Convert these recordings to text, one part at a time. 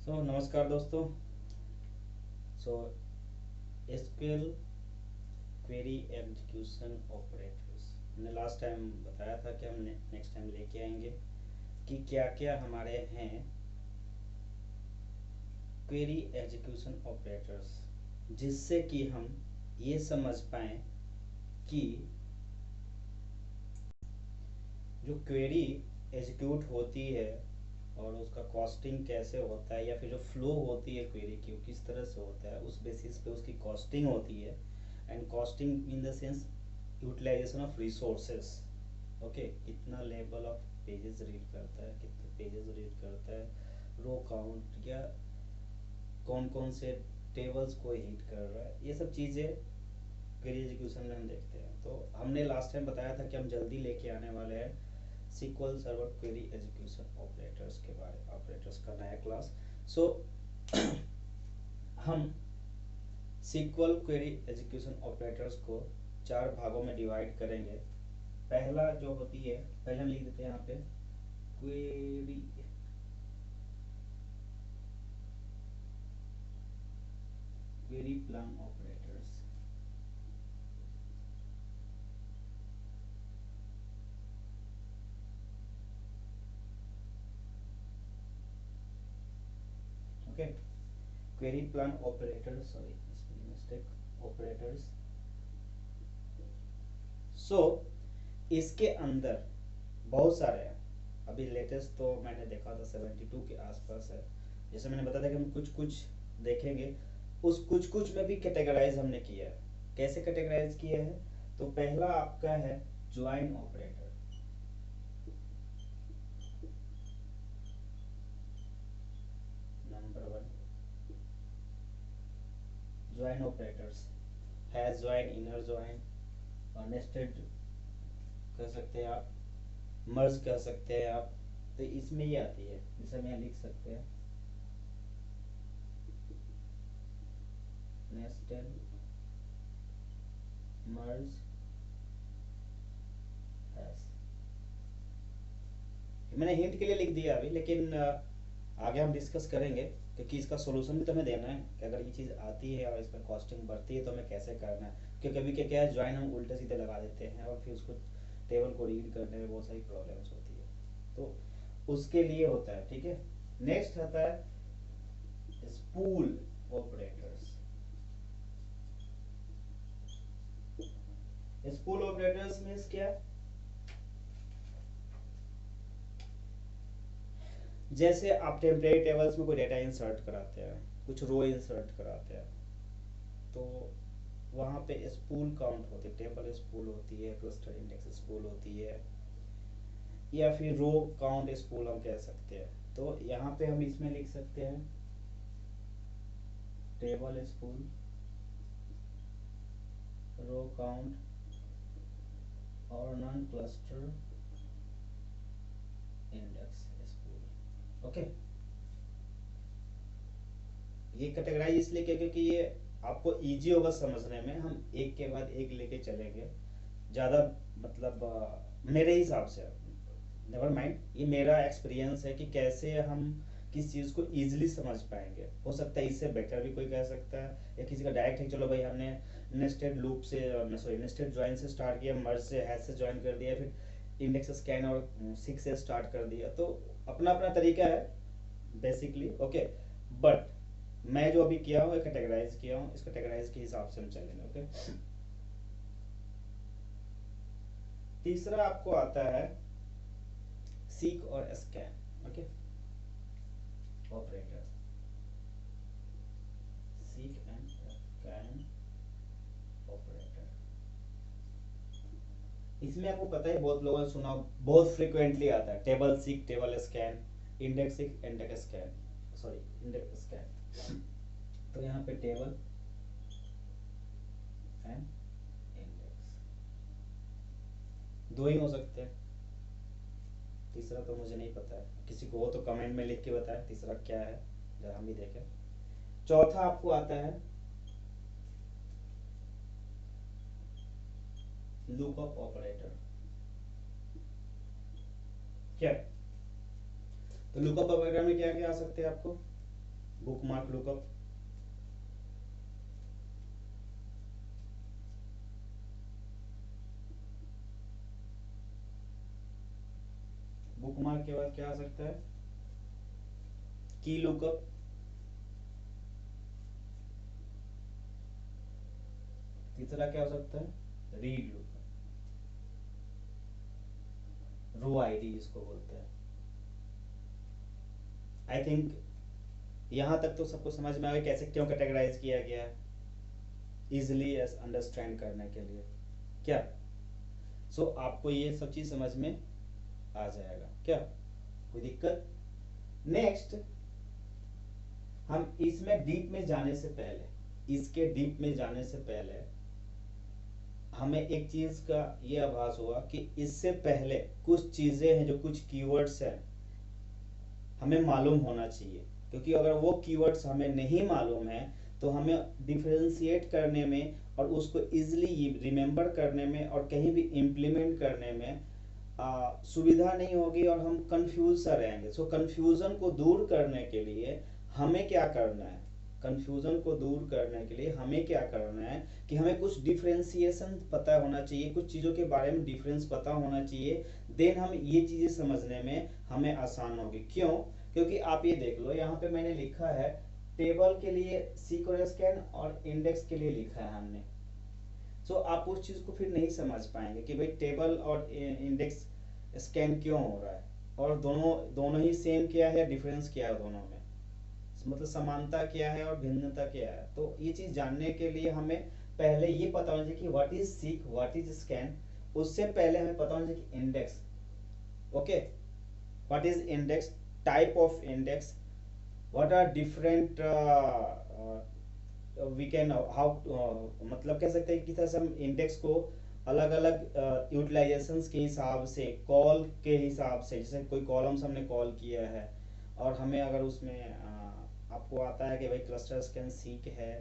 नमस्कार दोस्तों। सो SQL query execution operators हमने लास्ट टाइम बताया था कि हम नेक्स्ट टाइम लेके आएंगे कि क्या क्या हमारे हैं क्वेरी एग्जीक्यूशन ऑपरेटर्स, जिससे कि हम ये समझ पाएँ कि जो क्वेरी एग्जीक्यूट होती है और उसका कॉस्टिंग कैसे होता है, या फिर जो फ्लो होती है क्वेरी की वो किस तरह से होता है, उस बेसिस पे उसकी कॉस्टिंग होती है। And costing in the sense utilisation of resources. Okay, कितना लेवल ऑफ पेजेस रीड करता है, कितने पेजेस रीड करता है, रो काउंट, या कौन कौन से टेबल्स को हिट कर रहा है, ये सब चीज़ें क्वेरी एग्जीक्यूशन में हम देखते हैं। तो हमने लास्ट टाइम बताया था कि हम जल्दी लेके आने वाले हैं SQL server query execution operators के बारे में, ऑपरेटर्स का नया क्लास। सो हम SQL क्वेरी एग्जीक्यूशन ऑपरेटर्स को 4 भागों में डिवाइड करेंगे। पहला जो होती है, पहले हम लिख देते हैं यहाँ पे query query plan operators. Okay, query plan operators, sorry spelling mistake, operators. So इसके अंदर बहुत सारे हैं। अभी लेटेस्ट तो मैंने देखा था 72 के आसपास है। जैसे मैंने बताया था कि हम कुछ कुछ देखेंगे, उस कुछ कुछ में भी कैटेगराइज हमने किया है। कैसे कैटेगराइज किया है? तो पहला आपका है join operator. Number 1 join operators, has join, inner join, nested कह सकते हैं आप, मर्ज कह सकते हैं आप। तो इसमें ये आती है, जैसे हम यहाँ लिख सकते हैं नेस्टेड, मर्ज, हैज। मैंने हिंट के लिए लिख दिया अभी, लेकिन आगे हम डिस्कस करेंगे, क्योंकि इसका सॉल्यूशन भी तो हमें देना है कि अगर ये चीज़ आती है और इसमें कॉस्टिंग बढ़ती है तो हमें कैसे करना है। क्योंकि अभी क्या क्या है, ज्वाइन हम उल्टे सीधे लगा देते हैं और फिर उसको टेबल को रीड करने में बहुत सारी प्रॉब्लम्स होती है। तो उसके लिए होता है, ठीक है। नेक्स्ट आता है spool operators. Spool operators means क्या? जैसे आप टेम्परेरी टेबल्स में कोई डेटा इंसर्ट कराते हैं, कुछ रो इंसर्ट कराते हैं, तो वहाँ पे स्पूल काउंट होती है, टेबल स्पूल होती है, क्लस्टर इंडेक्स स्पूल होती है, या फिर रो काउंट स्पूल हम कह सकते हैं। तो यहाँ पे हम इसमें लिख सकते हैं टेबल स्पूल, रो काउंट और non cluster index spool. Okay, ये कैटेगराइज इसलिए किया क्योंकि ये आपको इजी होगा समझने में। हम एक के बाद एक लेके चलेंगे ज़्यादा, मतलब मेरे हिसाब से, नेवर माइंड, ये मेरा एक्सपीरियंस है कि कैसे हम किस चीज़ को इजीली समझ पाएंगे। हो सकता है इससे बेटर भी कोई कह सकता है, या किसी का डायरेक्ट है चलो भाई हमने नेस्टेड लूप से, सॉरी नेस्टेड ज्वाइन से स्टार्ट किया, मर्ज से, हैश से ज्वाइन कर दिया, फिर इंडेक्स स्कैन और सिक्स से स्टार्ट कर दिया। तो अपना अपना तरीका है बेसिकली। ओके, बट मैं जो अभी किया हूँ कैटेगराइज किया हूँ, इस कैटेगराइज के हिसाब से हम चलेंगे। ओके, तीसरा आपको आता है सीक और scan. Okay, operator seek and scan operator. इसमें आपको पता है, बहुत लोगों ने सुना, बहुत फ्रिक्वेंटली आता है table seek, table scan, index seek, index scan, sorry index scan. तो यहाँ पे टेबल एंड इंडेक्स दो ही हो सकते हैं, तीसरा तो मुझे नहीं पता है। किसी को हो तो कमेंट में लिख के बताएं तीसरा क्या है, जरा हम भी देखें। चौथा आपको आता है लुकअप ऑपरेटर। क्या? तो लुकअप ऑपरेटर में क्या क्या आ सकते हैं आपको? Book mark lookup. Book mark के बाद क्या आ सकता है? की लुकअप। तीसरा क्या हो सकता है? Read lookup. रो आईडी जिसको बोलते हैं। आई थिंक यहाँ तक तो सबको समझ में आ गया कैसे क्यों कैटेगराइज किया गया है, इजिली अंडरस्टैंड करने के लिए। क्या आपको ये सब चीज समझ में आ जाएगा क्या? कोई दिक्कत? नेक्स्ट, हम इसमें डीप में जाने से पहले, इसके डीप में जाने से पहले हमें एक चीज का ये आभास हुआ कि इससे पहले कुछ चीजें हैं, जो कुछ कीवर्ड्स हैं, हमें मालूम होना चाहिए। क्योंकि अगर वो कीवर्ड्स हमें नहीं मालूम है तो हमें डिफरेंशिएट करने में और उसको इजिली रिमेम्बर करने में और कहीं भी इम्प्लीमेंट करने में सुविधा नहीं होगी और हम कंफ्यूज सा रहेंगे। सो कंफ्यूजन को दूर करने के लिए हमें क्या करना है? कंफ्यूजन को दूर करने के लिए हमें क्या करना है कि हमें कुछ डिफरेंशिएशन पता होना चाहिए, कुछ चीज़ों के बारे में डिफरेंस पता होना चाहिए। देन हम ये चीज़ें समझने में हमें आसान होगी। क्यों? क्योंकि आप ये देख लो, यहाँ पे मैंने लिखा है टेबल के लिए सीक्वेंस स्कैन और इंडेक्स के लिए लिखा है हमने। आप उस चीज़ को फिर नहीं समझ पाएंगे कि भाई टेबल और इंडेक्स स्कैन क्यों हो रहा है, और दोनों दोनों ही सेम क्या है, डिफरेंस क्या है दोनों में, मतलब समानता क्या है और भिन्नता क्या है। तो ये चीज जानने के लिए हमें पहले ये पता होना चाहिए कि what is seek, what is scan. उससे पहले हमें पता होना चाहिए कि index, okay, what is index, type of index, what are different, we can how, मतलब कह सकते हैं कि तरह से हम इंडेक्स को अलग अलग यूटिलाइजेशंस के हिसाब से, कॉल के हिसाब से, जैसे कोई कॉलम्स हमने कॉल किया है और हमें अगर उसमें आपको आता है कि भाई क्लस्टर स्कैन सीक है,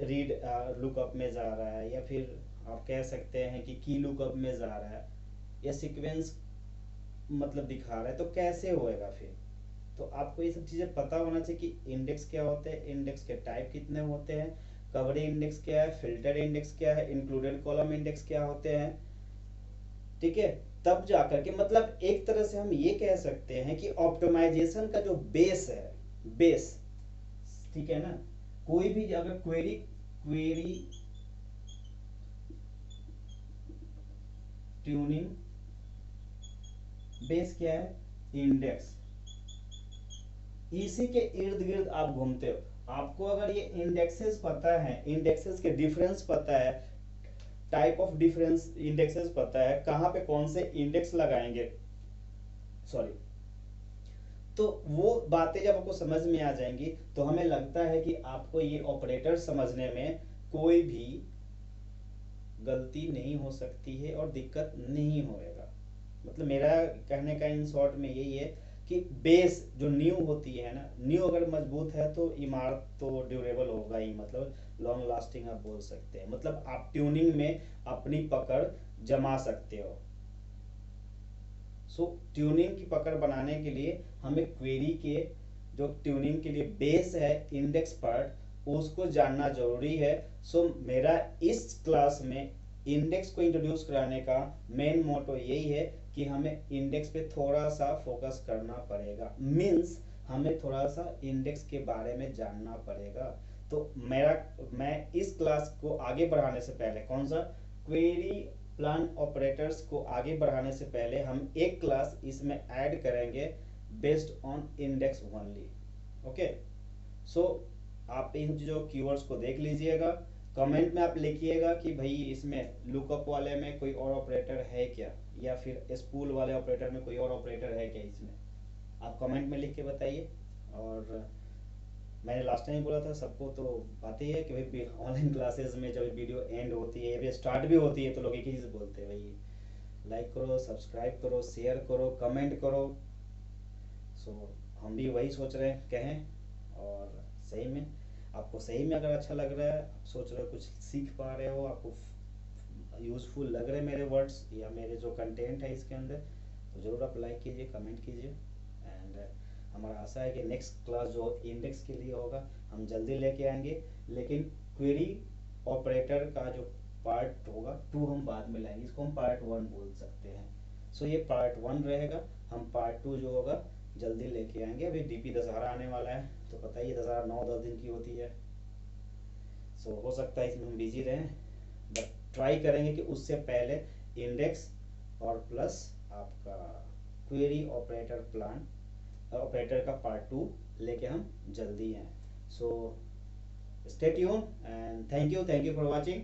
रीड लुकअप में जा रहा है, या फिर आप कह सकते हैं कि की लुकअप में जा रहा है, या सीक्वेंस मतलब दिखा रहा है, तो कैसे होएगा फिर? तो आपको ये सब चीजें पता होना चाहिए कि इंडेक्स क्या होते हैं, इंडेक्स के टाइप कितने होते हैं, कवरी इंडेक्स क्या है, फिल्टर इंडेक्स क्या है, इंक्लूडेड कॉलम इंडेक्स क्या होते हैं। ठीक है, तब जाकर के मतलब एक तरह से हम ये कह सकते हैं कि ऑप्टिमाइजेशन का जो बेस है, बेस, ठीक है ना, कोई भी अगर क्वेरी क्वेरी ट्यूनिंग बेस क्या है? इंडेक्स। इसी के इर्द गिर्द आप घूमते हो। आपको अगर ये इंडेक्सेस पता है, इंडेक्सेस के डिफरेंस पता है, टाइप ऑफ डिफरेंस इंडेक्सेस पता है, कहां पे कौन से इंडेक्स लगाएंगे, सॉरी, तो वो बातें जब आपको समझ में आ जाएंगी तो हमें लगता है कि आपको ये ऑपरेटर समझने में कोई भी गलती नहीं हो सकती है और दिक्कत नहीं होएगा। मतलब मेरा कहने का इन शॉर्ट में यही है कि बेस जो नींव होती है ना, नींव अगर मजबूत है तो इमारत तो ड्यूरेबल होगा ही, मतलब लॉन्ग लास्टिंग आप बोल सकते हैं, मतलब आप ट्यूनिंग में अपनी पकड़ जमा सकते हो। ट्यूनिंग की पकड़ बनाने के लिए हमें क्वेरी के जो ट्यूनिंग के लिए बेस है, इंडेक्स पार्ट, उसको जानना जरूरी है। मेरा इस क्लास में इंडेक्स को इंट्रोड्यूस कराने का मेन मोटो यही है कि हमें इंडेक्स पे थोड़ा सा फोकस करना पड़ेगा, मींस हमें थोड़ा सा इंडेक्स के बारे में जानना पड़ेगा। तो मैं इस क्लास को आगे बढ़ाने से पहले, कौन सा, क्वेरी प्लान ऑपरेटर्स को आगे बढ़ाने से पहले हम एक क्लास इसमें ऐड करेंगे based on index only. Okay, so आप इन जो कीवर्ड्स को देख लीजिएगा, कमेंट में आप लिखिएगा कि भाई इसमें लुकअप वाले में कोई और ऑपरेटर है क्या, या फिर स्पूल वाले ऑपरेटर में कोई और ऑपरेटर है क्या, इसमें आप कमेंट में लिख के बताइए। और मैंने लास्ट टाइम बोला था सबको, तो बात ही है कि भाई ऑनलाइन क्लासेस में जब वीडियो एंड होती है या स्टार्ट भी होती है तो लोग एक ही चीज़ बोलते हैं, भाई लाइक करो, सब्सक्राइब करो, शेयर करो, कमेंट करो। हम भी वही सोच रहे हैं कहें। और सही में आपको सही में अगर अच्छा लग रहा है, आप सोच रहे हो कुछ सीख पा रहे हो, आपको यूजफुल लग रहे हैं मेरे वर्ड्स या मेरे जो कंटेंट है इसके अंदर, तो ज़रूर आप लाइक कीजिए, कमेंट कीजिए। एंड हमारा आशा है कि नेक्स्ट क्लास जो इंडेक्स के लिए होगा हम जल्दी लेके आएंगे, लेकिन क्वेरी ऑपरेटर का जो पार्ट होगा 2 हम बाद में लाएंगे, इसको हम पार्ट 1 बोल सकते हैं। सो ये पार्ट 1 रहेगा, हम पार्ट 2 जो होगा जल्दी लेके आएंगे। अभी डीपी दशहरा आने वाला है, तो पता ही है दशहरा 9-10 दिन की होती है। सो हो सकता है इसमें हम बिजी रहें, बट ट्राई करेंगे कि उससे पहले इंडेक्स और प्लस आपका क्वेरी ऑपरेटर प्लान ऑपरेटर का पार्ट 2 लेके हम जल्दी हैं। So stay tune and thank you for watching.